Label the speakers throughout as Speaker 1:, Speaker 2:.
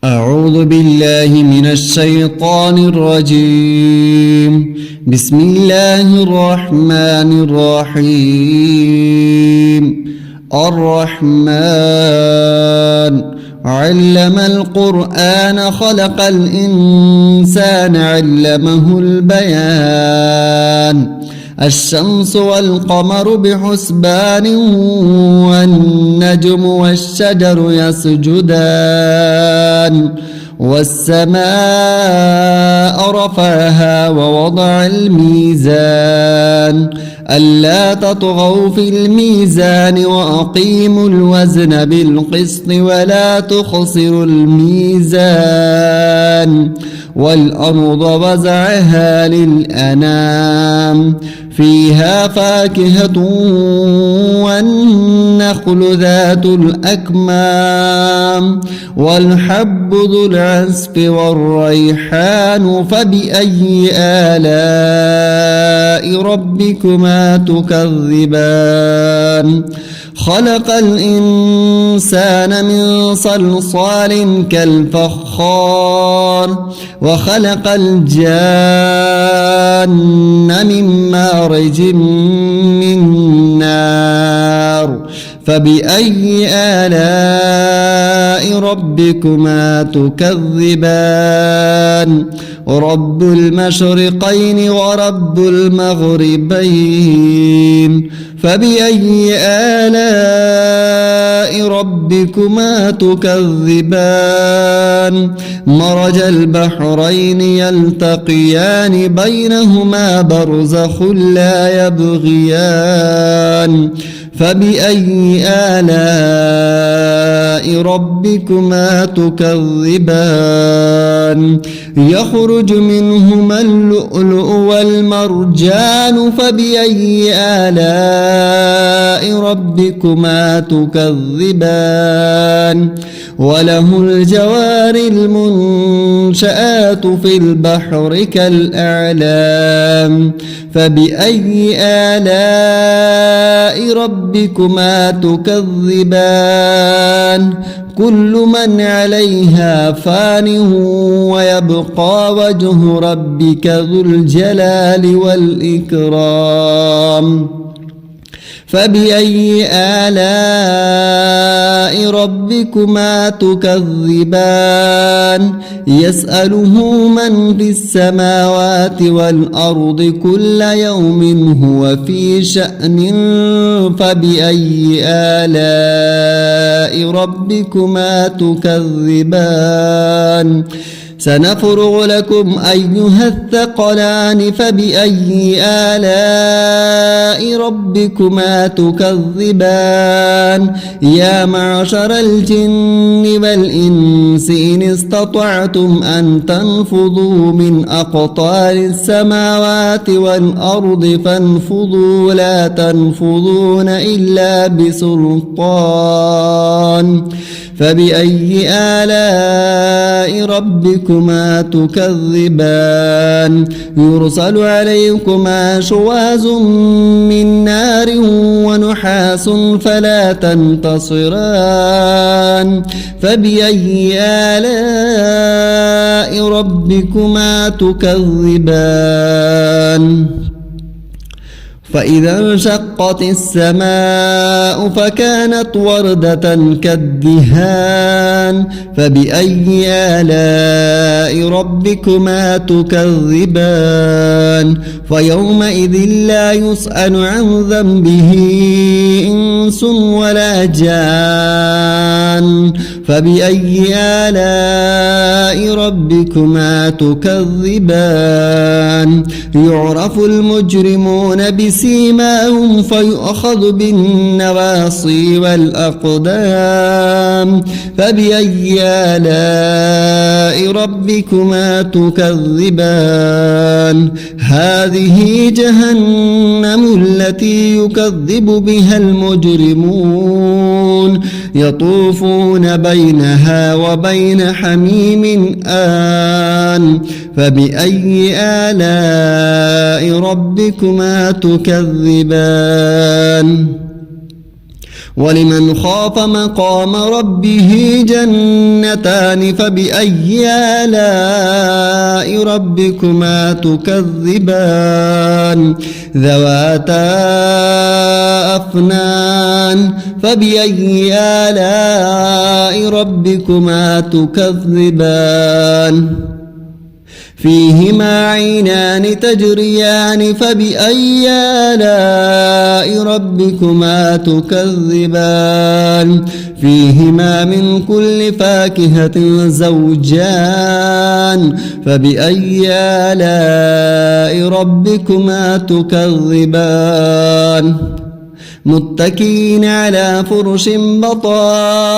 Speaker 1: أعوذ بالله من الشيطان الرجيم. بسم الله الرحمن الرحيم. الرحمن علم القرآن خلق الإنسان علمه البيان. الشمس والقمر بحسبان والنجم والشجر يسجدان والسماء رفعها ووضع الميزان ألا تطغوا في الميزان وأقيموا الوزن بالقسط ولا تخسروا الميزان والأرض وزعها للأنام فيها فاكهة والنخل ذات الأكمام والحب ذو العصف والريحان فبأي آلاء ربكما تكذبان خلق الإنسان من صلصال كالفخار وخلق الجان من مارج من نار فبأي آلاء ربكما تكذبان رب المشرقين ورب المغربين فبأي آلاء ربكما تكذبان مرج البحرين يلتقيان بينهما برزخ لا يبغيان فبأي آلاء ربكما تكذبان يخرج منهما اللؤلؤ والمرجان فبأي آلاء ربكما تكذبان وله الجوار المنشآت في البحر كالأعلام فبأي آلاء ربكما تكذبان كل من عليها فان ويبقى وجه ربك ذو الجلال والإكرام فبأي آلاء ربكما تكذبان يسأله من في السماوات والأرض كل يوم هو في شأن فبأي آلاء ربكما تكذبان سنفرغ لكم أيها الثقلان فبأي آلاء ربكما تكذبان يا معشر الجن والإنس إن استطعتم أن تنفذوا من أقطار السماوات والأرض فانفذوا لا تنفذون إلا بسلطان فبأي آلاء ربكما تكذبان يرسل عليكما شواظ من نار ونحاس فلا تنتصران فبأي آلاء ربكما تكذبان فإذا انشقت السماء فكانت وردة كالدهان فبأي آلاء ربكما تكذبان فيومئذ لا يسأل عن ذنبه إنس ولا جان فبأي آلاء ربكما تكذبان يعرف المجرمون بسيماهم فيؤخذ بالنواصي والأقدام فبأي آلاء ربكما تكذبان هذه جهنم التي يكذب بها المجرمون يطوفون بينها وبين حميم آن فبأي آلاء ربكما تكذبان ولمن خاف مقام ربه جنتان فبأي آلاء ربكما تكذبان ذواتا أفنان فبأي آلاء ربكما تكذبان فيهما عينان تجريان فبأي آلاء ربكما تكذبان فيهما من كل فاكهة زوجان فبأي آلاء ربكما تكذبان متكئين على فرش بطائنها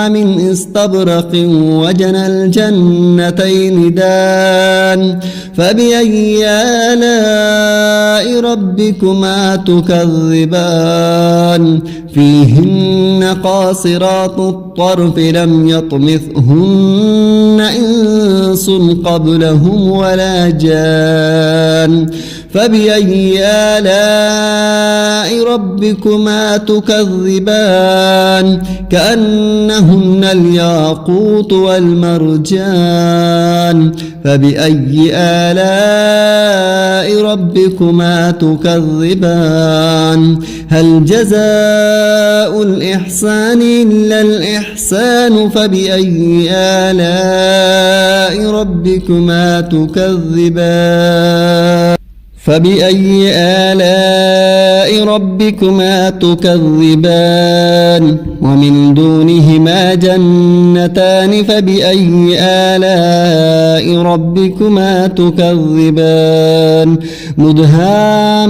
Speaker 1: من استبرق وجنى الجنتين دان فبأي آلاء ربكما تكذبان فيهن قاصرات الطرف لم يطمثهن إنس قبلهم ولا جان فبأي آلاء ربكما تكذبان كأنهن الياقوت والمرجان فبأي آلاء ربكما تكذبان هل جزاء الإحسان إلا الإحسان فبأي آلاء ربكما تكذبان فبأي آلاء ربكما تكذبان ومن دونهما جنتان فبأي آلاء ربكما تكذبان مدهامتان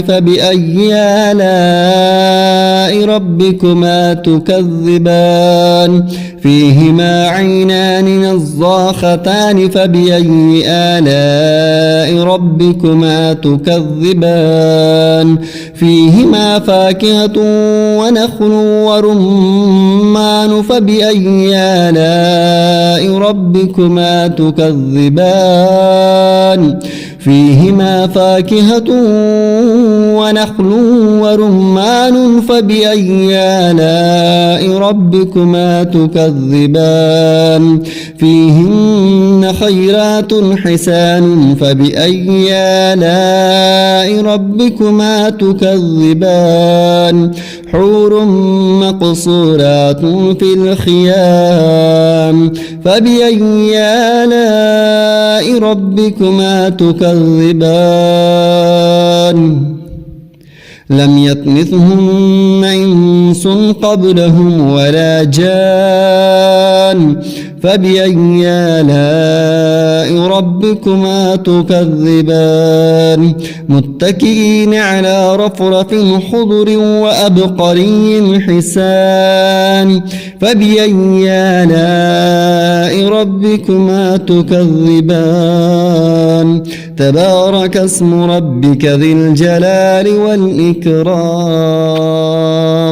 Speaker 1: فبأي آلاء ربكما تكذبان فيهما عينان نضاختان فبأي آلاء ربكما تكذبان فيهما فاكهة ونخل ورمان فبأي آلاء ربكما تكذبان فيهما فاكهة ونخل ورمان فبأي آلاء ربكما تكذبان فيهن خيرات حسان فبأي آلاء ربكما تكذبان حور مقصورات في الخيام فبأي آلاء ربكما تكذبان لم يطمثهن إنس قبلهم ولا جان فبأي آلاء ربكما تكذبان متكئين على رفرف خضر وأبقري حسان فبأي آلاء ربكما تكذبان تبارك اسم ربك ذي الجلال والإكرام